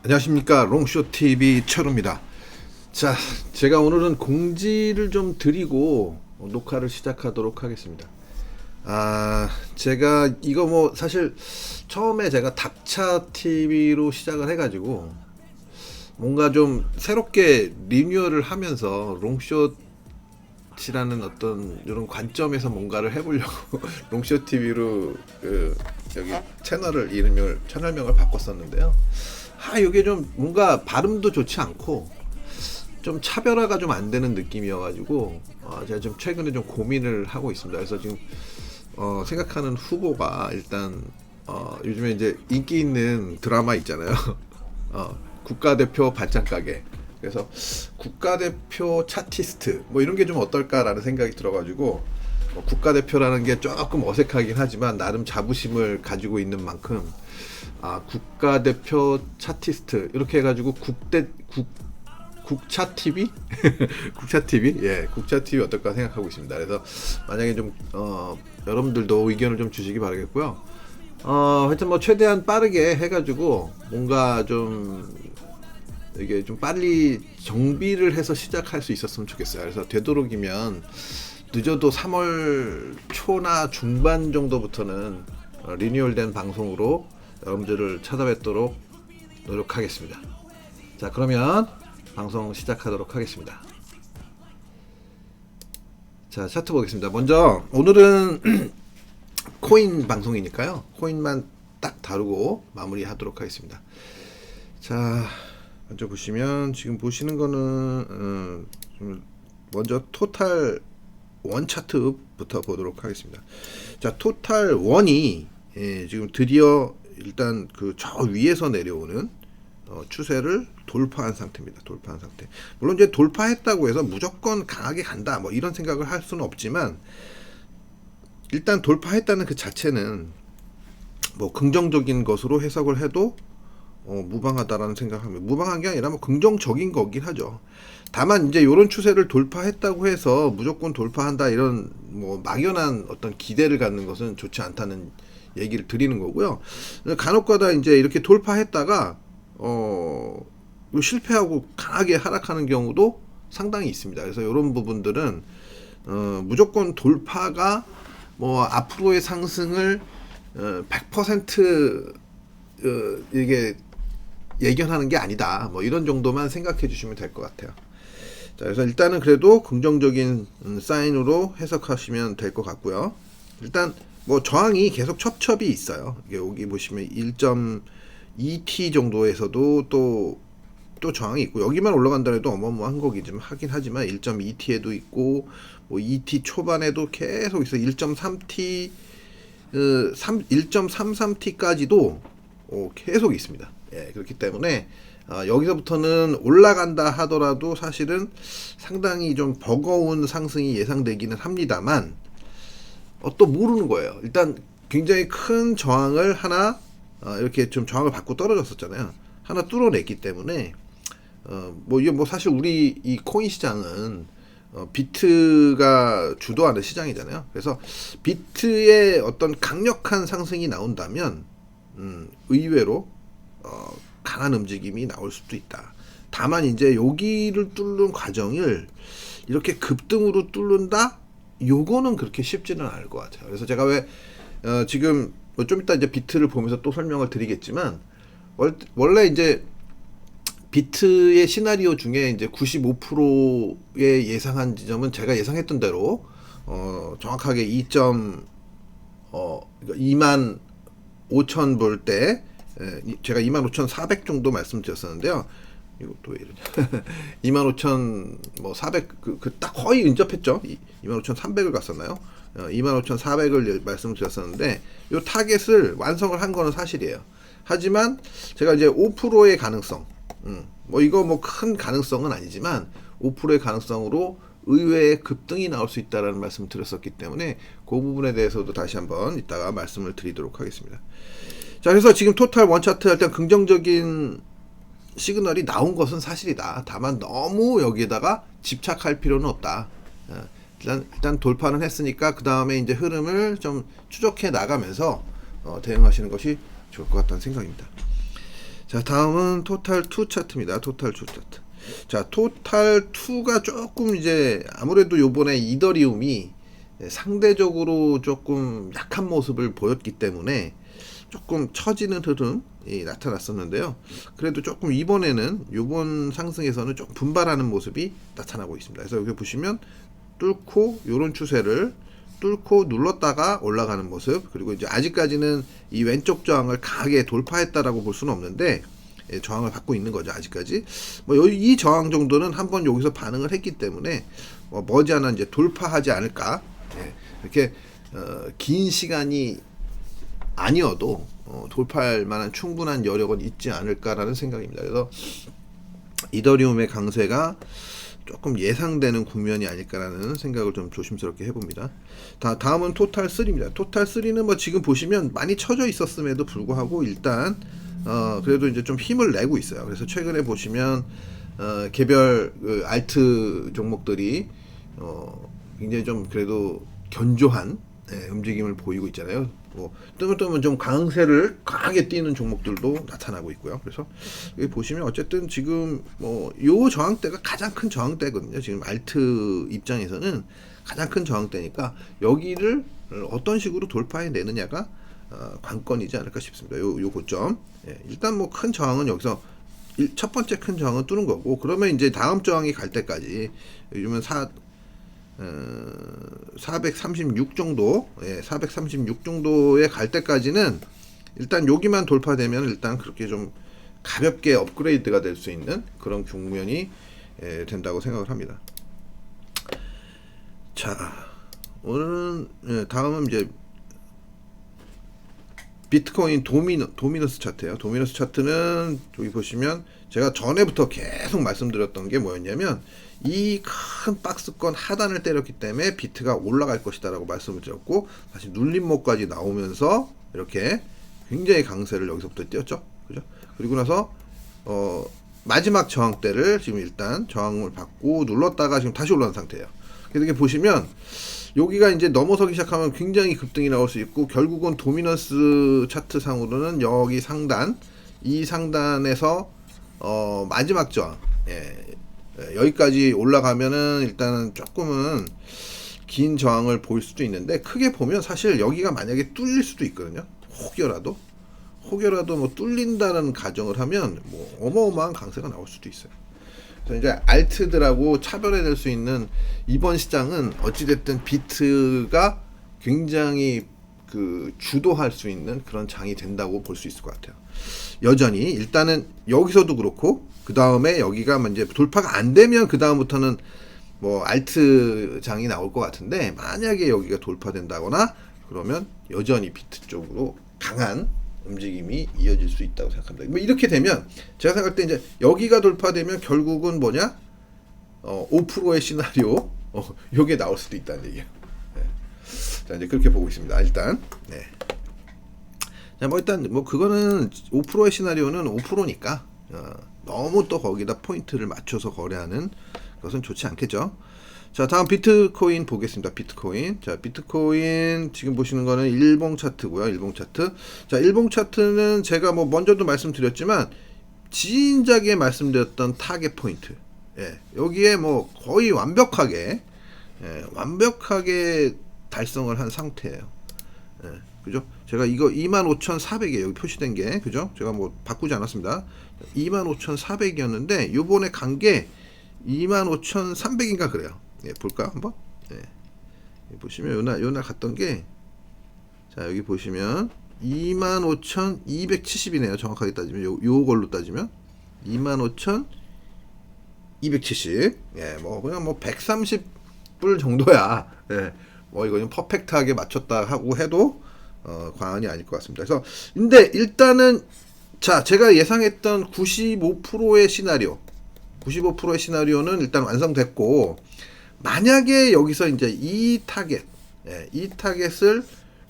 안녕하십니까, 롱쇼TV 철우입니다. 자, 제가 오늘은 공지를 좀 드리고 녹화를 시작하도록 하겠습니다. 제가 이거 뭐 사실 처음에 제가 답차 TV로 시작을 해가지고 뭔가 좀 새롭게 리뉴얼을 하면서 롱숏이라는 어떤 이런 관점에서 뭔가를 해보려고 롱숏 TV로 여기 채널명을 바꿨었는데요. 이게 좀 뭔가 발음도 좋지 않고 좀 차별화가 좀 안 되는 느낌이어가지고 제가 좀 최근에 좀 고민을 하고 있습니다. 그래서 지금 생각하는 후보가 일단 요즘에 이제 인기 있는 드라마 있잖아요. 국가대표 반찬가게. 그래서 국가대표 차티스트 뭐 이런 게 좀 어떨까라는 생각이 들어가지고 국가대표라는 게 조금 어색하긴 하지만 나름 자부심을 가지고 있는 만큼 국가대표 차티스트 이렇게 해가지고 국차 TV 국차 TV 국차 TV 어떨까 생각하고 있습니다. 그래서 만약에 좀 여러분들도 의견을 좀 주시기 바라겠고요. 하여튼 뭐 최대한 빠르게 해가지고 뭔가 좀 이게 좀 빨리 정비를 해서 시작할 수 있었으면 좋겠어요. 그래서 되도록이면 늦어도 3월 초나 중반 정도부터는 리뉴얼된 방송으로 여러분들을 찾아뵙도록 노력하겠습니다. 자, 그러면 방송 시작하도록 하겠습니다. 자, 차트 보겠습니다. 먼저 오늘은 코인 방송이니까요. 코인만 딱 다루고 마무리하도록 하겠습니다. 자, 먼저 보시면 지금 보시는 거는 먼저 토탈 원 차트부터 보도록 하겠습니다. 자, 토탈 원이 지금 드디어 일단 그 저 위에서 내려오는 추세를 돌파한 상태입니다. 돌파한 상태. 물론 이제 돌파했다고 해서 무조건 강하게 간다 뭐 이런 생각을 할 수는 없지만 일단 돌파했다는 그 자체는 뭐 긍정적인 것으로 해석을 해도 무방하다라는 생각합니다. 무방한 게 아니라 뭐 긍정적인 거긴 하죠. 다만 이제 이런 추세를 돌파했다고 해서 무조건 돌파한다 이런 뭐 막연한 어떤 기대를 갖는 것은 좋지 않다는 얘기를 드리는 거고요. 간혹가다 이제 이렇게 돌파했다가 실패하고 강하게 하락하는 경우도 상당히 있습니다. 그래서 이런 부분들은 무조건 돌파가 뭐 앞으로의 상승을 100% 이게 예견하는 게 아니다. 뭐 이런 정도만 생각해 주시면 될 것 같아요. 자, 그래서 일단은 그래도 긍정적인 사인으로 해석하시면 될 것 같고요. 일단 뭐 저항이 계속 첩첩이 있어요. 여기 보시면 1.2t 정도에서도 또 저항이 있고 여기만 올라간다 해도 어마어마한 거긴 하긴 하지만 1.2t에도 있고 뭐 2t 초반에도 계속 있어. 1.3t 1.33t까지도 계속 있습니다. 그렇기 때문에 여기서부터는 올라간다 하더라도 사실은 상당히 좀 버거운 상승이 예상되기는 합니다만 또 모르는 거예요. 일단 굉장히 큰 저항을 하나 이렇게 좀 저항을 받고 떨어졌었잖아요. 하나 뚫어냈기 때문에 뭐 이게 뭐 사실 우리 이 코인 시장은 비트가 주도하는 시장이잖아요. 그래서 비트의 어떤 강력한 상승이 나온다면 의외로 강한 움직임이 나올 수도 있다. 다만 이제 여기를 뚫는 과정을 이렇게 급등으로 뚫는다? 요거는 그렇게 쉽지는 않을 것 같아요. 그래서 제가 왜 지금 좀 이따 이제 비트를 보면서 또 설명을 드리겠지만 원래 이제 비트의 시나리오 중에 이제 95%의 예상한 지점은 제가 예상했던 대로 정확하게 2만 5천 볼 때 제가 25,400 정도 말씀드렸었는데요. 이것도 왜 이러냐. 25,400 딱 거의 근접했죠. 25,300을 갔었나요? 25,400을 말씀드렸었는데 이 타겟을 완성을 한 거는 사실이에요. 하지만 제가 이제 5%의 가능성, 뭐 이거 뭐 큰 가능성은 아니지만 5%의 가능성으로 의외의 급등이 나올 수 있다라는 말씀을 드렸었기 때문에 그 부분에 대해서도 다시 한번 이따가 말씀을 드리도록 하겠습니다. 자, 그래서 지금 토탈 원 차트 할 때 긍정적인 시그널이 나온 것은 사실이다. 다만 너무 여기에다가 집착할 필요는 없다. 일단 돌파는 했으니까 그 다음에 이제 흐름을 좀 추적해 나가면서 대응하시는 것이 좋을 것 같다는 생각입니다. 자, 다음은 토탈 2 차트입니다. 토탈 2 차트. 자, 토탈 2가 조금 이제 아무래도 요번에 이더리움이 상대적으로 조금 약한 모습을 보였기 때문에 조금 처지는 흐름이 나타났었는데요. 그래도 조금 이번에는 요번 상승에서는 좀 분발하는 모습이 나타나고 있습니다. 그래서 여기 보시면 뚫고 요런 추세를 뚫고 눌렀다가 올라가는 모습, 그리고 이제 아직까지는 이 왼쪽 저항을 강하게 돌파했다라고 볼 수는 없는데 저항을 받고 있는 거죠. 아직까지 뭐 이 저항 정도는 한번 여기서 반응을 했기 때문에 머지않아 이제 돌파하지 않을까. 이렇게 긴 시간이 아니어도 돌파할 만한 충분한 여력은 있지 않을까라는 생각입니다. 그래서 이더리움의 강세가 조금 예상되는 국면이 아닐까라는 생각을 좀 조심스럽게 해봅니다. 다음은 토탈 3입니다. 토탈 3는 뭐 지금 보시면 많이 처져 있었음에도 불구하고 일단 그래도 이제 좀 힘을 내고 있어요. 그래서 최근에 보시면 개별 알트 종목들이 굉장히 좀 그래도 견조한 움직임을 보이고 있잖아요. 뭐 뜨면 좀 강세를 강하게 띄는 종목들도 나타나고 있고요. 그래서 여기 보시면 어쨌든 지금 요 저항대가 가장 큰 저항대거든요. 지금 알트 입장에서는 가장 큰 저항대니까 여기를 어떤 식으로 돌파해 내느냐가 관건이지 않을까 싶습니다. 요 고점. 일단 뭐 큰 저항은 여기서 첫 번째 큰 저항은 뚫는 거고, 그러면 이제 다음 저항이 갈 때까지 요즘은 436 정도, 436 정도에 갈 때까지는 일단 여기만 돌파되면 일단 그렇게 좀 가볍게 업그레이드가 될 수 있는 그런 국면이 된다고 생각을 합니다. 자, 오늘은 다음은 이제 비트코인 도미너스 차트예요. 도미너스 차트는 여기 보시면 제가 전에부터 계속 말씀드렸던 게 뭐였냐면 이 큰 박스권 하단을 때렸기 때문에 비트가 올라갈 것이다 라고 말씀을 드렸고, 다시 눌림목까지 나오면서 이렇게 굉장히 강세를 여기서부터 띄었죠. 그죠? 그리고 나서 마지막 저항대를 지금 일단 저항을 받고 눌렀다가 지금 다시 올라온 상태예요. 그래서 이렇게 보시면 여기가 이제 넘어서기 시작하면 굉장히 급등이 나올 수 있고, 결국은 도미넌스 차트 상으로는 여기 상단, 이 상단에서 마지막 저항, 여기까지 올라가면은 일단은 조금은 긴 저항을 보일 수도 있는데, 크게 보면 사실 여기가 만약에 뚫릴 수도 있거든요. 혹여라도 뭐 뚫린다는 가정을 하면 뭐 어마어마한 강세가 나올 수도 있어요. 그래서 이제 알트들하고 차별해낼 수 있는 이번 시장은 어찌됐든 비트가 굉장히 주도할 수 있는 그런 장이 된다고 볼 수 있을 것 같아요. 여전히 일단은 여기서도 그렇고, 그 다음에 여기가 이제 돌파가 안 되면 그 다음부터는 뭐 알트 장이 나올 것 같은데, 만약에 여기가 돌파된다거나 그러면 여전히 비트 쪽으로 강한 움직임이 이어질 수 있다고 생각합니다. 뭐 이렇게 되면 제가 생각할 때 이제 여기가 돌파되면 결국은 뭐냐, 5%의 시나리오, 요게 나올 수도 있다는 얘기예요. 자, 이제 그렇게 보고 있습니다. 일단, 자, 뭐 일단 뭐 그거는 5%의 시나리오는 5%니까 너무 또 거기다 포인트를 맞춰서 거래하는 것은 좋지 않겠죠. 자, 다음 비트코인 보겠습니다. 비트코인. 자, 비트코인 지금 보시는 거는 일봉 차트고요. 일봉 차트. 자, 일봉 차트는 제가 뭐 먼저도 말씀드렸지만 진작에 말씀드렸던 타겟 포인트. 여기에 뭐 거의 완벽하게 달성을 한 상태예요. 그죠? 제가 이거 25,400이에요. 여기 표시된 게. 그죠? 제가 뭐 바꾸지 않았습니다. 25,400이었는데 요번에 간 게 25,300인가 그래요. 볼까 한번? 보시면 요날 갔던 게, 자, 여기 보시면 25,270이네요. 정확하게 따지면 요걸로 따지면 25,270. 뭐 그냥 뭐 130불 정도야. 뭐 이거 퍼펙트하게 맞췄다 하고 해도 과언이 아닐 것 같습니다. 그래서 근데 일단은 자, 제가 예상했던 95%의 시나리오, 95%의 시나리오는 일단 완성됐고, 만약에 여기서 이제 이 타겟을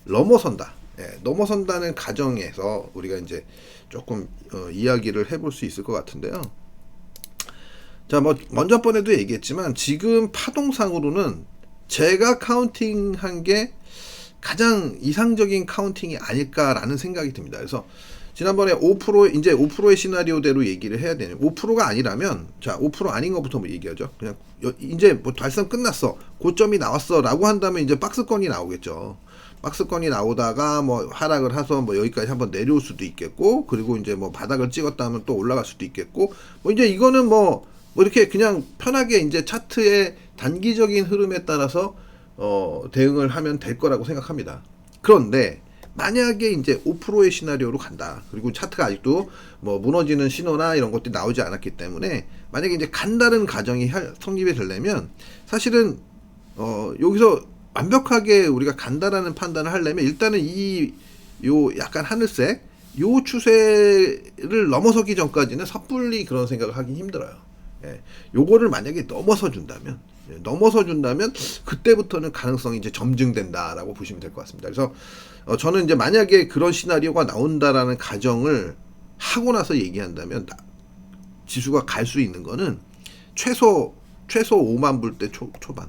넘어선다, 넘어선다는 가정에서 우리가 이제 조금 이야기를 해볼 수 있을 것 같은데요. 자, 뭐 먼저 번에도 얘기했지만 지금 파동상으로는 제가 카운팅한 게 가장 이상적인 카운팅이 아닐까라는 생각이 듭니다. 그래서 지난번에 5% 이제 5%의 시나리오대로 얘기를 해야 되는 5%가 아니라면 자 5% 아닌 것부터 뭐 얘기하죠. 그냥 이제 뭐 달성 끝났어 고점이 나왔어라고 한다면 이제 박스권이 나오겠죠. 박스권이 나오다가 뭐 하락을 해서 뭐 여기까지 한번 내려올 수도 있겠고 그리고 이제 뭐 바닥을 찍었다 하면 또 올라갈 수도 있겠고 뭐 이제 이거는 뭐 이렇게 그냥 편하게 이제 차트의 단기적인 흐름에 따라서 대응을 하면 될 거라고 생각합니다. 그런데 만약에 이제 5%의 시나리오로 간다. 그리고 차트가 아직도 뭐 무너지는 신호나 이런 것들이 나오지 않았기 때문에 만약에 이제 간다는 가정이 성립이 되려면 사실은 여기서 완벽하게 우리가 간다라는 판단을 하려면 일단은 요 약간 하늘색 요 추세를 넘어서기 전까지는 섣불리 그런 생각을 하기 힘들어요. 예, 요거를 만약에 넘어서 준다면 그때부터는 가능성이 이제 점증된다라고 보시면 될 것 같습니다. 그래서 저는 이제 만약에 그런 시나리오가 나온다라는 가정을 하고 나서 얘기한다면 지수가 갈 수 있는 거는 최소 5만 불대 초반,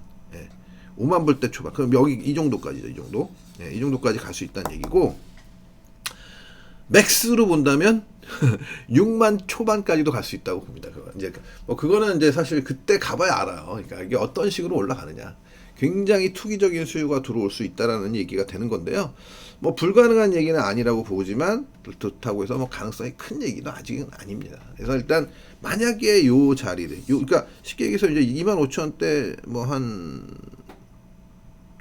5만 불대 초반. 그럼 여기 이 정도까지죠, 이 정도. 이 정도까지 갈 수 있다는 얘기고 맥스로 본다면 6만 초반까지도 갈 수 있다고 봅니다. 이제 뭐 그거는 이제 사실 그때 가봐야 알아요. 그러니까 이게 어떤 식으로 올라가느냐. 굉장히 투기적인 수요가 들어올 수 있다라는 얘기가 되는 건데요. 뭐 불가능한 얘기는 아니라고 보지만 그렇다고 해서 뭐 가능성이 큰 얘기는 아직은 아닙니다. 그래서 일단 만약에 요 자리를 그러니까 쉽게 얘기해서 이제 25,000대 뭐 한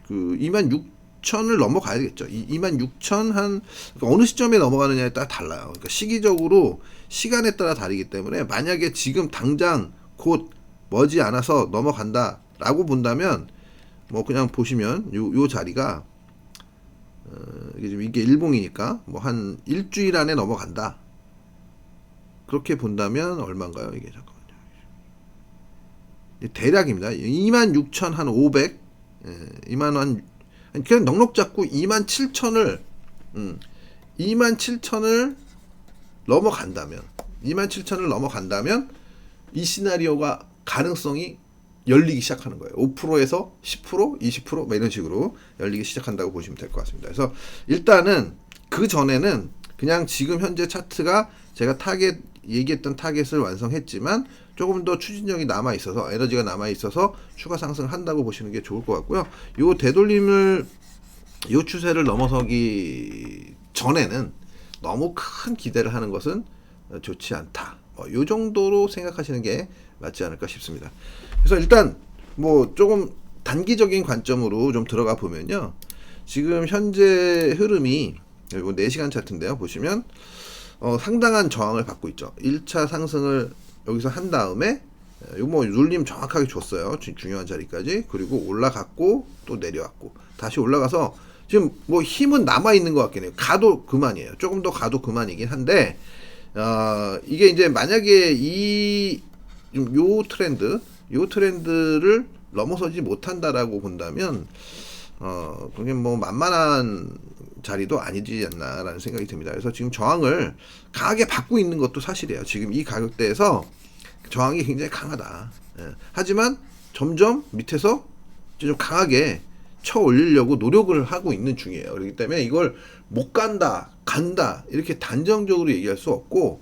그 26,000을 넘어가야겠죠. 26,000 한 그러니까 어느 시점에 넘어가느냐에 따라 달라요. 그러니까 시기적으로 시간에 따라 다르기 때문에 만약에 지금 당장 곧 머지 않아서 넘어간다라고 본다면 뭐 그냥 보시면 요 자리가 이게 지금 이게 일봉이니까 뭐 한 일주일 안에 넘어간다. 그렇게 본다면 얼마인가요? 이게 잠깐만요. 대략입니다. 26,500 2만 한 그냥 넉넉 잡고 27,000을 27,000을 넘어간다면 이 시나리오가 가능성이 열리기 시작하는 거예요. 5%에서 10%, 20% 뭐 이런 식으로 열리기 시작한다고 보시면 될 것 같습니다. 그래서 일단은 그 전에는 그냥 지금 현재 차트가 제가 얘기했던 타겟을 완성했지만 조금 더 추진력이 남아 있어서 에너지가 남아 있어서 추가 상승을 한다고 보시는 게 좋을 것 같고요. 요 되돌림을 요 추세를 넘어서기 전에는 너무 큰 기대를 하는 것은 좋지 않다. 요 정도로 생각하시는 게 맞지 않을까 싶습니다. 그래서 일단 뭐 조금 단기적인 관점으로 좀 들어가 보면요. 지금 현재 흐름이 이거 4시간 차트인데요. 보시면 상당한 저항을 받고 있죠. 1차 상승을 여기서 한 다음에 이거 뭐 눌림 정확하게 줬어요. 중요한 자리까지. 그리고 올라갔고 또 내려왔고 다시 올라가서 지금 뭐 힘은 남아 있는 것 같긴 해요. 가도 그만이에요. 조금 더 가도 그만이긴 한데 이게 이제 만약에 요 트렌드를 넘어서지 못한다라고 본다면 그게 뭐 만만한 자리도 아니지 않나라는 생각이 듭니다. 그래서 지금 저항을 강하게 받고 있는 것도 사실이에요. 지금 이 가격대에서 저항이 굉장히 강하다. 하지만 점점 밑에서 좀 강하게 쳐 올리려고 노력을 하고 있는 중이에요. 그렇기 때문에 이걸 못 간다, 이렇게 단정적으로 얘기할 수 없고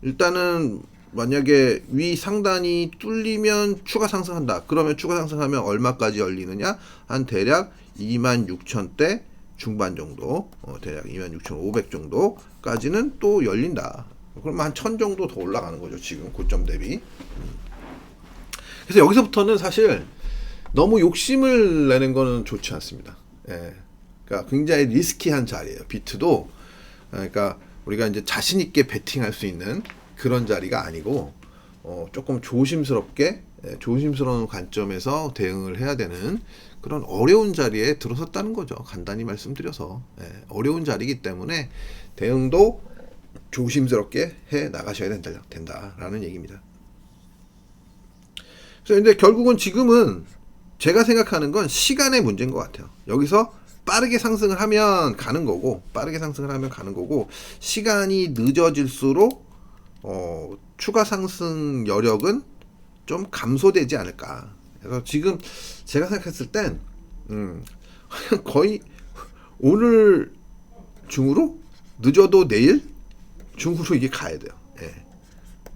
일단은 만약에 위 상단이 뚫리면 추가 상승한다. 그러면 추가 상승하면 얼마까지 열리느냐? 한 대략 26,000대 중반 정도, 대략 26,500 정도까지는 또 열린다. 그러면 한 1000 정도 더 올라가는 거죠. 지금 고점 대비. 그래서 여기서부터는 사실 너무 욕심을 내는 거는 좋지 않습니다. 그러니까 굉장히 리스키한 자리예요. 비트도 그러니까 우리가 이제 자신 있게 베팅할 수 있는 그런 자리가 아니고 조금 조심스러운 관점에서 대응을 해야 되는 그런 어려운 자리에 들어섰다는 거죠. 간단히 말씀드려서 어려운 자리이기 때문에 대응도 조심스럽게 해 나가셔야 된다라는 얘기입니다. 그래서 근데 결국은 지금은 제가 생각하는 건 시간의 문제인 것 같아요. 여기서 빠르게 상승을 하면 가는 거고 시간이 늦어질수록 추가 상승 여력은 좀 감소되지 않을까. 그래서 지금 제가 생각했을 땐 거의 오늘 중으로 늦어도 내일 중으로 이게 가야 돼요. 예.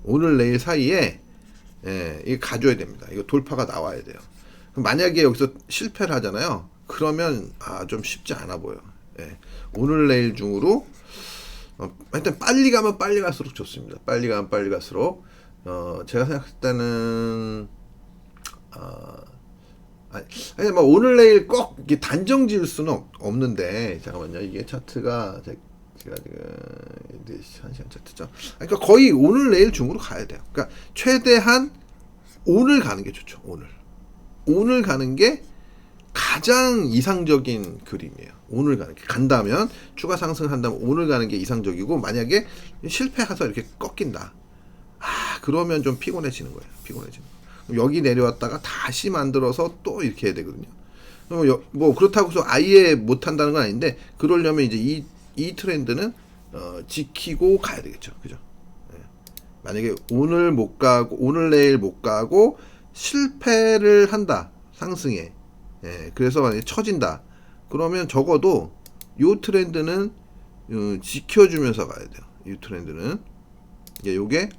오늘 내일 사이에 이게 가줘야 됩니다. 이거 돌파가 나와야 돼요. 그럼 만약에 여기서 실패를 하잖아요. 그러면 좀 쉽지 않아 보여. 예. 오늘 내일 중으로 하여튼 빨리 가면 빨리 갈수록 좋습니다. 빨리 가면 빨리 갈수록 제가 생각할 때는 아니 뭐 오늘 내일 꼭 이게 단정 지을 수는 없는데 잠깐만요. 이게 차트가 제가 지금 1시간 차트죠. 그러니까 거의 오늘 내일 중으로 가야 돼요. 그러니까 최대한 오늘 가는 게 좋죠. 오늘 가는 게 가장 이상적인 그림이에요. 오늘 가는 게 간다면 추가 상승한다면 오늘 가는 게 이상적이고 만약에 실패해서 이렇게 꺾인다. 그러면 좀 피곤해지는 거예요. 피곤해지는 거. 여기 내려왔다가 다시 만들어서 또 이렇게 해야 되거든요. 뭐 그렇다고 해서 아예 못 한다는 건 아닌데 그러려면 이제 이 트렌드는 지키고 가야 되겠죠. 그죠? 예. 만약에 오늘 못 가고 오늘 내일 못 가고 실패를 한다. 상승에. 예. 그래서 만약에 처진다. 그러면 적어도 요 트렌드는 지켜주면서 가야 돼요. 이 트렌드는 요게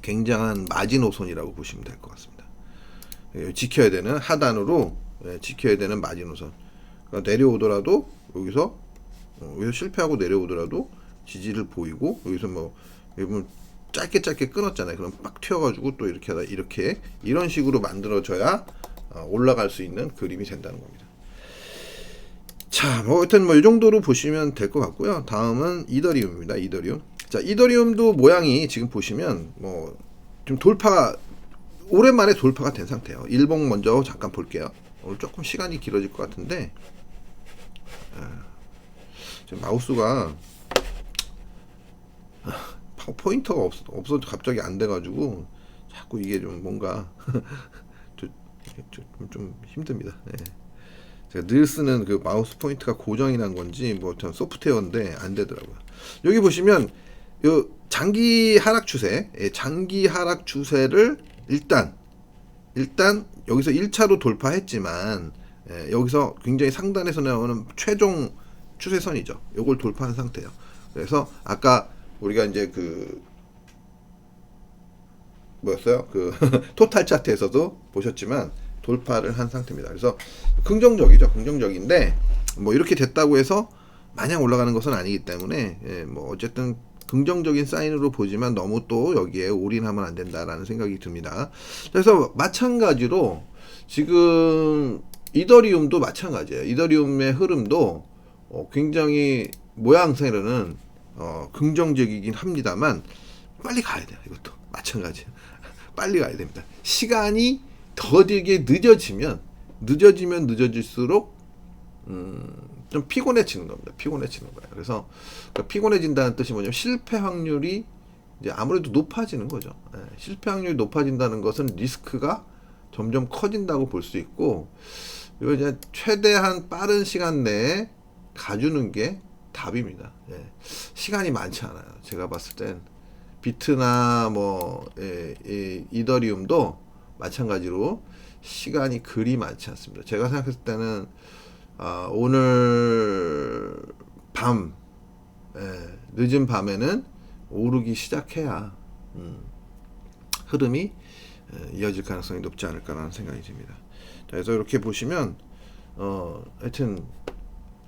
굉장한 마지노선이라고 보시면 될 것 같습니다. 지켜야 되는 하단으로 지켜야 되는 마지노선. 그러니까 내려오더라도 여기서 실패하고 내려오더라도 지지를 보이고 여기서 뭐 여러분 짧게 끊었잖아요. 그럼 빡 튀어가지고 또 이렇게 하다 이렇게 이런 식으로 만들어져야 올라갈 수 있는 그림이 된다는 겁니다. 자, 뭐 하여튼 뭐 이 정도로 보시면 될 것 같고요. 다음은 이더리움입니다. 이더리움. 자, 이더리움도 모양이 지금 보시면 뭐 좀 돌파가 오랜만에 돌파가 된 상태예요. 일봉 먼저 잠깐 볼게요. 오늘 조금 시간이 길어질 것 같은데 지금 마우스가 포인터가 없어 갑자기 안 돼가지고 자꾸 이게 좀 뭔가 좀 힘듭니다. 네. 제가 늘 쓰는 그 마우스 포인트가 고정이 난 건지 뭐 전 소프트웨어인데 안 되더라고요. 여기 보시면 요 장기 하락 추세를 일단 여기서 1차로 돌파했지만 여기서 굉장히 상단에서 나오는 최종 추세선이죠. 요걸 돌파한 상태예요. 그래서 아까 우리가 이제 그 뭐였어요? 그 토탈 차트에서도 보셨지만 돌파를 한 상태입니다. 그래서 긍정적인데 뭐 이렇게 됐다고 해서 마냥 올라가는 것은 아니기 때문에 뭐 어쨌든 긍정적인 사인으로 보지만 너무 또 여기에 올인하면 안 된다라는 생각이 듭니다. 그래서 마찬가지로 지금 이더리움도 마찬가지예요. 이더리움의 흐름도 굉장히 모양새로는 긍정적이긴 합니다만 빨리 가야 돼요. 이것도 마찬가지예요. 빨리 가야 됩니다. 시간이 더디게 늦어질수록 좀 피곤해지는 겁니다. 피곤해지는 거예요. 그래서 그러니까 피곤해진다는 뜻이 뭐냐면 실패 확률이 이제 아무래도 높아지는 거죠. 실패 확률이 높아진다는 것은 리스크가 점점 커진다고 볼 수 있고 이거 이제 최대한 빠른 시간 내에 가주는 게 답입니다. 시간이 많지 않아요. 제가 봤을 땐 비트나 뭐 이더리움도 마찬가지로 시간이 그리 많지 않습니다. 제가 생각했을 때는 오늘 밤 늦은 밤에는 오르기 시작해야 흐름이 이어질 가능성이 높지 않을까라는 생각이 듭니다. 자, 그래서 이렇게 보시면 하여튼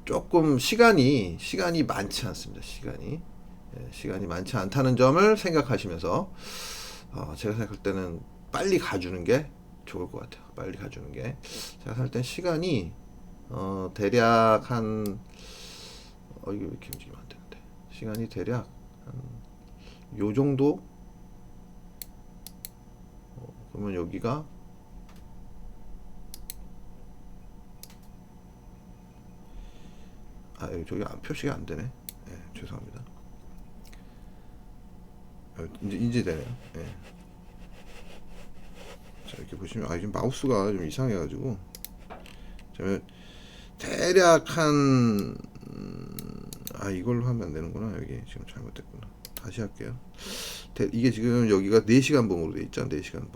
조금 시간이 많지 않습니다. 시간이 많지 않다는 점을 생각하시면서 제가 생각할 때는 빨리 가주는 게 좋을 것 같아요. 빨리 가주는 게 제가 생각할 땐 시간이 대략 한 이거 이렇게 움직이면 안 되는데 시간이 대략 한 요 정도 그러면 여기가 여기 저기 표시가 안 되네. 죄송합니다. 이제 되네요. 자, 이렇게 보시면 지금 마우스가 좀 이상해가지고 대략 한 이걸로 하면 안 되는구나. 여기 지금 잘못됐구나. 다시 할게요. 이게 지금 여기가 4시간 봉으로 돼 있죠. 4시간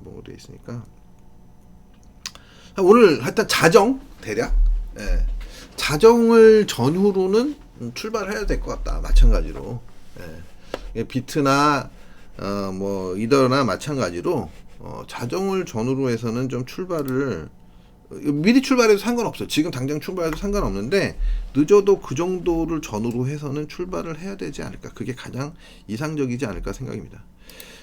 봉으로 돼 있으니까 오늘 하여튼 자정 대략 자정을 전후로는 출발해야 될 것 같다. 마찬가지로 예. 비트나 뭐 이더나 마찬가지로 자정을 전후로 해서는 좀 출발을 미리 출발해도 상관없어요. 지금 당장 출발해도 상관없는데 늦어도 그 정도를 전후로 해서는 출발을 해야 되지 않을까. 그게 가장 이상적이지 않을까 생각입니다.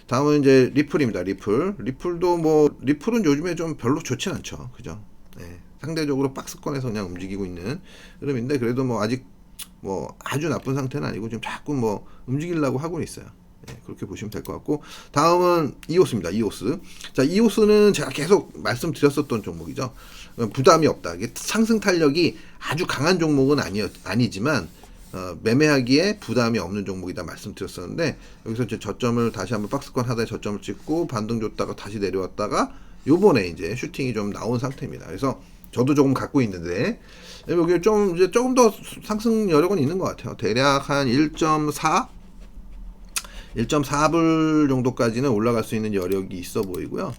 다음은 이제 리플입니다. 리플도 뭐 리플은 요즘에 좀 별로 좋진 않죠. 그죠? 네. 상대적으로 박스권에서 그냥 움직이고 있는 흐름인데 그래도 뭐 아직 뭐 아주 나쁜 상태는 아니고 지금 자꾸 뭐 움직이려고 하고 있어요. 네, 그렇게 보시면 될 것 같고 다음은 이오스입니다. 이오스. 자, 이오스는 제가 계속 말씀드렸었던 종목이죠. 부담이 없다. 이게 상승 탄력이 아주 강한 종목은 아니지만 매매하기에 부담이 없는 종목이다 말씀드렸었는데 여기서 이제 저점을 다시 한번 박스권 하다에 저점을 찍고 반등 줬다가 다시 내려왔다가 요번에 이제 슈팅이 좀 나온 상태입니다. 그래서 저도 조금 갖고 있는데 여기 좀 이제 조금 더 상승 여력은 있는 것 같아요. 대략 한 1.4불 정도까지는 올라갈 수 있는 여력이 있어 보이고요.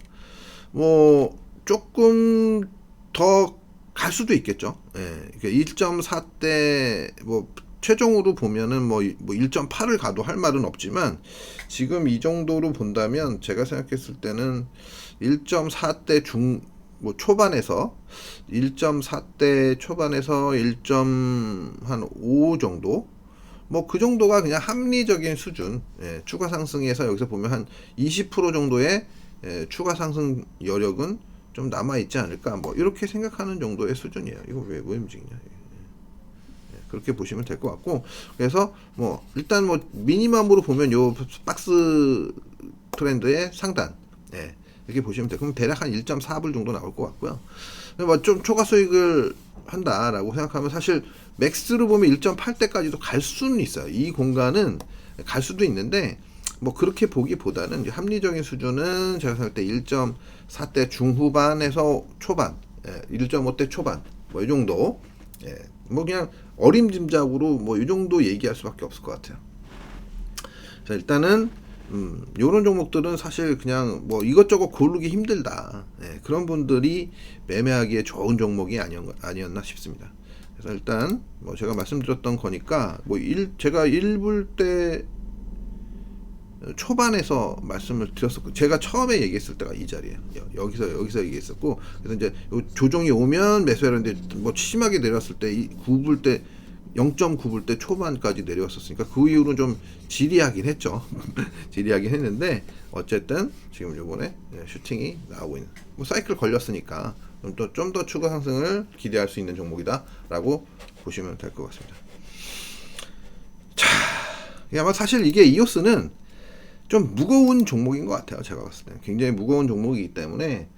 뭐 조금 더 갈 수도 있겠죠. 예, 1.4대 뭐 최종으로 보면은 뭐 1.8을 가도 할 말은 없지만 지금 이 정도로 본다면 제가 생각했을 때는 1.4대 뭐 초반에서 1.4대 초반에서 1.5 정도 뭐 그 정도가 그냥 합리적인 수준. 예, 추가 상승에서 여기서 보면 한 20% 정도의 추가 상승 여력은 좀 남아 있지 않을까 뭐 이렇게 생각하는 정도의 수준이에요. 이거 왜 움직이냐. 그렇게 보시면 될 것 같고 그래서 뭐 일단 뭐 미니멈으로 보면 요 박스 트렌드의 상단 이렇게 보시면 돼요. 그럼 대략 한 1.4불 정도 나올 것 같고요. 뭐 좀 초과 수익을 한다라고 생각하면 사실 맥스로 보면 1.8대까지도 갈 수는 있어요. 이 공간은 갈 수도 있는데 뭐 그렇게 보기보다는 합리적인 수준은 제가 생각할 때 1.4대 중후반에서 초반, 1.5대 초반 뭐 이 정도. 뭐 그냥 어림짐작으로 뭐 이 정도 얘기할 수밖에 없을 것 같아요. 자, 일단은 요런 종목들은 사실 그냥 뭐 이것저것 고르기 힘들다. 그런 분들이 매매하기에 좋은 종목이 아니었나 싶습니다. 그래서 일단 뭐 제가 말씀드렸던 거니까 뭐 제가 1불 때 초반에서 말씀을 드렸었고 제가 처음에 얘기했을 때가 이 자리에요. 여기서 얘기했었고 그래서 이제 조정이 오면 매수하는데 뭐 심하게 내렸을 때 9불 때 0.9불 때 초반까지 내려왔었으니까 그 이후로는 좀 지리하긴 했죠. 지리하긴 했는데 어쨌든 지금 요번에 슈팅이 나오고 있는 뭐 사이클 걸렸으니까 좀 더 추가 상승을 기대할 수 있는 종목이다라고 보시면 될 것 같습니다. 자, 아마 사실 이게 이오스는 좀 무거운 종목인 것 같아요. 제가 봤을 때 굉장히 무거운 종목이기 때문에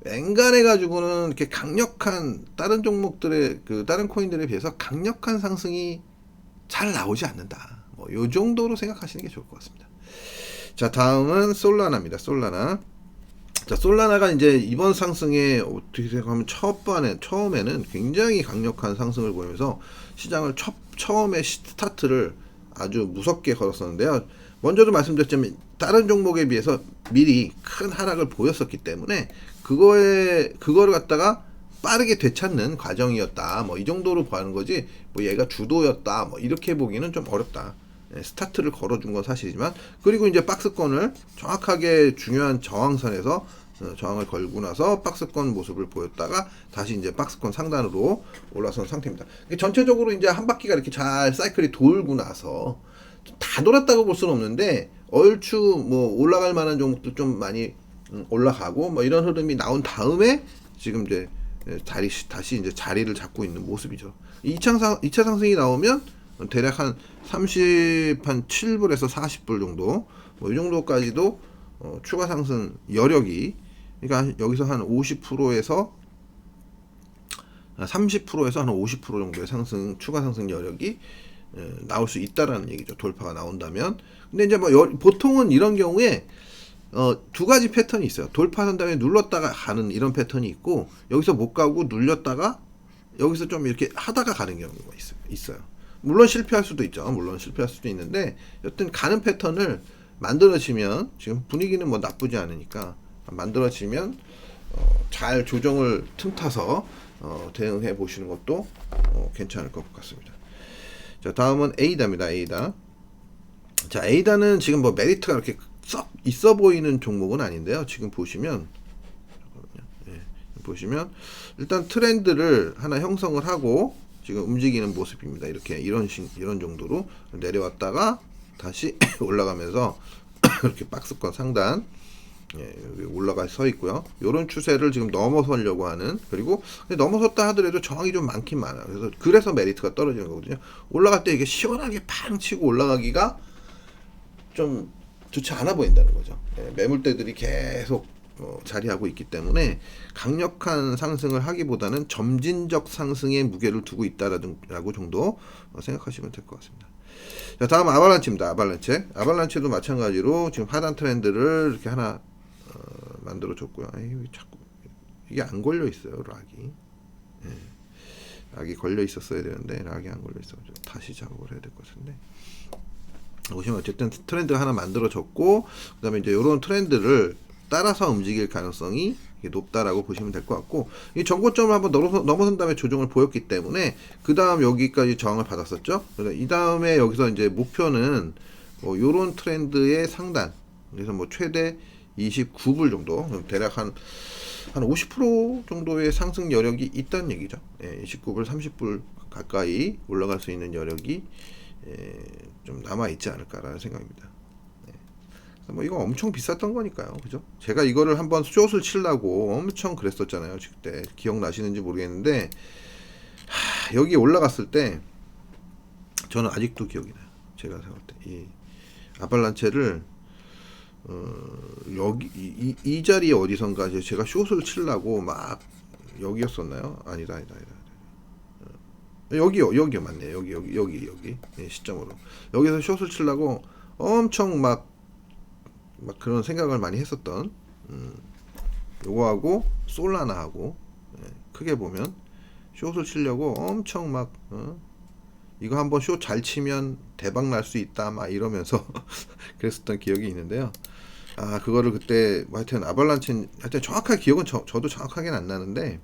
앵간해 가지고는 이렇게 강력한 다른 종목들의 다른 코인들에 비해서 강력한 상승이 잘 나오지 않는다. 뭐 요 정도로 생각하시는 게 좋을 것 같습니다. 자, 다음은 솔라나입니다. 솔라나. 자, 솔라나가 이제 이번 상승에 어떻게 생각하면 처음에는 굉장히 강력한 상승을 보이면서 시장을 처음에 스타트를 아주 무섭게 걸었었는데요. 먼저도 말씀드렸지만 다른 종목에 비해서 미리 큰 하락을 보였었기 때문에 그거를 갖다가 빠르게 되찾는 과정이었다. 뭐 이 정도로 보는 거지. 뭐 얘가 주도였다. 뭐 이렇게 보기는 좀 어렵다. 스타트를 걸어준 건 사실이지만 그리고 이제 박스권을 정확하게 중요한 저항선에서 저항을 걸고 나서 박스권 모습을 보였다가 다시 이제 박스권 상단으로 올라선 상태입니다. 전체적으로 이제 한 바퀴가 이렇게 잘 사이클이 돌고 나서 다 돌았다고 볼 수는 없는데 얼추 뭐 올라갈 만한 종목도 좀 많이 올라가고 뭐 이런 흐름이 나온 다음에 지금 이제 다시 이제 자리를 잡고 있는 모습이죠. 2차 상승이 나오면 대략 한 7불에서 40불 정도 뭐 이 정도까지도 추가 상승 여력이 그러니까 여기서 한 50%에서 30%에서 한 50% 정도의 추가 상승 여력이 나올 수 있다라는 얘기죠. 돌파가 나온다면. 근데 이제 뭐 보통은 이런 경우에 두 가지 패턴이 있어요. 돌파한 다음에 눌렀다가 가는 이런 패턴이 있고 여기서 못 가고 눌렸다가 여기서 좀 이렇게 하다가 가는 경우가 있어요. 물론 실패할 수도 있죠. 물론 실패할 수도 있는데 여튼 가는 패턴을 만들어지면 지금 분위기는 뭐 나쁘지 않으니까 만들어지면 잘 조정을 틈타서 대응해 보시는 것도 괜찮을 것 같습니다. 자, 다음은 에이다입니다. 자, 에이다는 지금 뭐 메리트가 이렇게 썩 있어 보이는 종목은 아닌데요. 지금 보시면 보시면 일단 트렌드를 하나 형성을 하고 지금 움직이는 모습입니다. 이렇게 이런 정도로 내려왔다가 다시 올라가면서 이렇게 박스권 상단 여기 올라가 서 있고요. 이런 추세를 지금 넘어서려고 하는, 그리고 넘어섰다 하더라도 저항이 좀 많긴 많아요. 그래서 메리트가 떨어지는 거거든요. 올라갈 때 이게 시원하게 팡 치고 올라가기가 좀 좋지 않아 보인다는 거죠. 매물대들이 계속 자리하고 있기 때문에 강력한 상승을 하기보다는 점진적 상승에 무게를 두고 있다라고 정도 생각하시면 될 것 같습니다. 자, 다음 아발란체입니다. 아발란체도 마찬가지로 지금 하단 트렌드를 이렇게 하나 만들어 줬고요. 자꾸 이게 안 걸려 있어요. 락이 걸려 있었어야 되는데 락이 안 걸려 있어. 다시 작업을 해야 될 것 같은데. 보시면 어쨌든 트렌드 하나 만들어 줬고, 그다음에 이제 이런 트렌드를 따라서 움직일 가능성이 높다라고 보시면 될 것 같고, 이 전고점을 한번 넘어선 다음에 조정을 보였기 때문에 그 다음 여기까지 저항을 받았었죠. 그래서 이 다음에 여기서 이제 목표는 뭐 요런 트렌드의 상단, 그래서 뭐 최대 29불 정도, 대략 한 50% 정도의 상승 여력이 있다는 얘기죠. 29불, 30불 가까이 올라갈 수 있는 여력이 좀 남아 있지 않을까라는 생각입니다. 뭐 이거 엄청 비쌌던 거니까요, 그죠? 제가 이거를 한번 숏을 치려고 엄청 그랬었잖아요. 그때 기억나시는지 모르겠는데, 여기 올라갔을 때 저는 아직도 기억이 나요. 제가 생각할 때 이 아발란체를 여기 이 자리에 어디선가 제가 숏을 치려고 막, 여기였었나요? 아니다. 여기요 맞네. 여기 시점으로 여기서 숏을 치려고 엄청 막 그런 생각을 많이 했었던, 요거하고 솔라나하고 크게 보면 숏을 치려고 엄청 막 이거 한번 숏 잘 치면 대박 날 수 있다 막 이러면서 그랬었던 기억이 있는데요. 그거를 그때 뭐 하여튼 아발란체, 하여튼 정확한 기억은 저도 정확하게는 안 나는데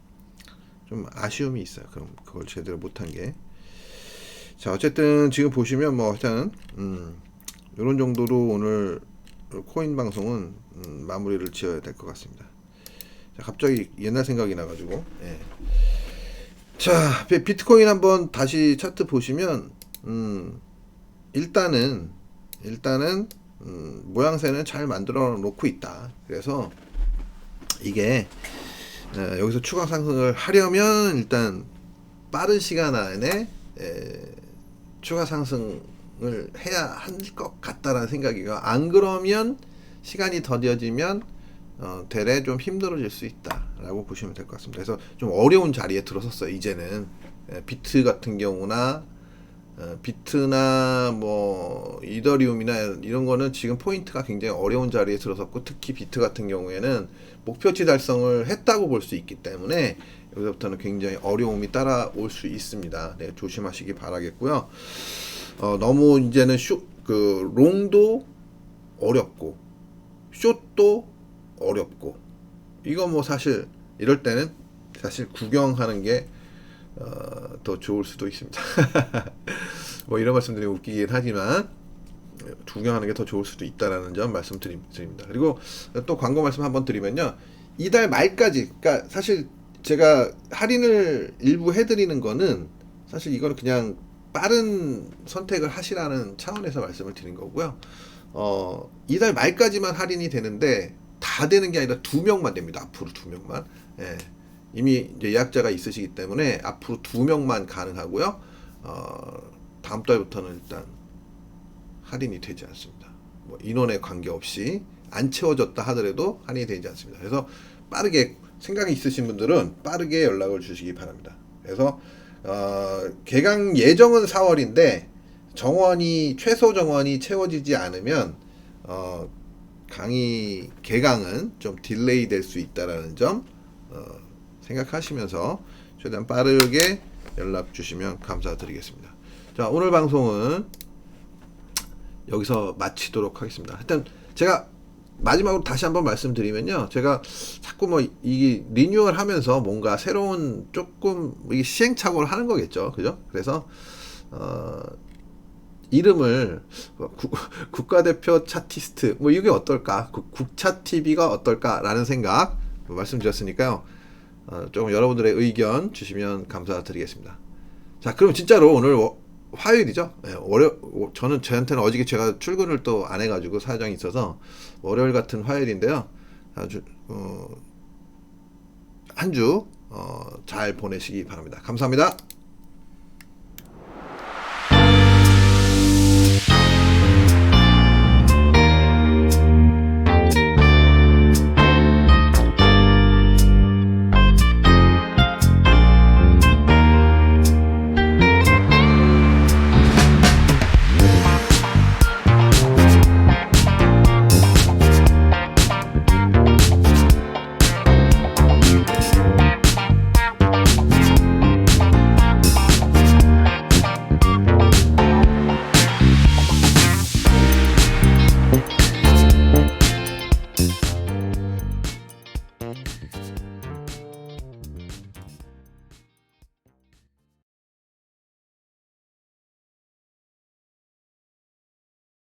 좀 아쉬움이 있어요. 그럼 그걸 제대로 못한 게. 자, 어쨌든 지금 보시면 뭐 하여튼 이런 정도로 오늘 코인 방송은 마무리를 지어야 될 것 같습니다. 자, 갑자기 옛날 생각이 나가지고. 자, 비트코인 한번 다시 차트 보시면 일단은 모양새는 잘 만들어 놓고 있다. 그래서 이게 여기서 추가 상승을 하려면 일단 빠른 시간 안에 추가 상승을 해야 할 것 같다라는 생각이고, 안 그러면 시간이 더뎌지면 대래 좀 힘들어질 수 있다라고 보시면 될 것 같습니다. 그래서 좀 어려운 자리에 들어섰어요. 이제는 비트 같은 경우나 비트나 뭐 이더리움이나 이런 거는 지금 포인트가 굉장히 어려운 자리에 들어섰고, 특히 비트 같은 경우에는 목표치 달성을 했다고 볼 수 있기 때문에 여기서부터는 굉장히 어려움이 따라올 수 있습니다. 네, 조심하시기 바라겠고요. 너무 이제는 롱도 어렵고 숏도 어렵고, 이거 뭐 사실 이럴 때는 사실 구경하는 게 더 좋을 수도 있습니다. 뭐 이런 말씀드리면 웃기긴 하지만 구경하는 게 더 좋을 수도 있다라는 점 말씀드립니다. 그리고 또 광고 말씀 한번 드리면요, 이달 말까지, 그러니까 사실 제가 할인을 일부 해드리는 거는 사실 이거는 그냥 빠른 선택을 하시라는 차원에서 말씀을 드린 거고요. 이달 말까지만 할인이 되는데 다 되는 게 아니라 2명만 됩니다. 앞으로 2명만. 이미 이제 예약자가 있으시기 때문에 앞으로 2명만 가능하고요. 다음 달부터는 일단 할인이 되지 않습니다. 뭐 인원에 관계없이 안 채워졌다 하더라도 할인이 되지 않습니다. 그래서 빠르게, 생각이 있으신 분들은 빠르게 연락을 주시기 바랍니다. 그래서 개강 예정은 4월인데 최소 정원이 채워지지 않으면 강의 개강은 좀 딜레이 될 수 있다라는 점 생각하시면서 최대한 빠르게 연락 주시면 감사드리겠습니다. 자, 오늘 방송은 여기서 마치도록 하겠습니다. 하여튼 제가 마지막으로 다시 한번 말씀드리면요, 제가 자꾸 뭐 이 리뉴얼 하면서 뭔가 새로운 조금 이게 시행착오를 하는 거겠죠, 그죠? 그래서 이름을 국가대표 차티스트 뭐 이게 어떨까? 국차 TV가 어떨까라는 생각 말씀드렸으니까요. 조금 여러분들의 의견 주시면 감사드리겠습니다. 자, 그럼 진짜로 오늘 화요일이죠? 네, 저는 저한테는 어저께 제가 출근을 또 안 해가지고 사정이 있어서 월요일 같은 화요일인데요. 아주 한 주 잘 보내시기 바랍니다. 감사합니다.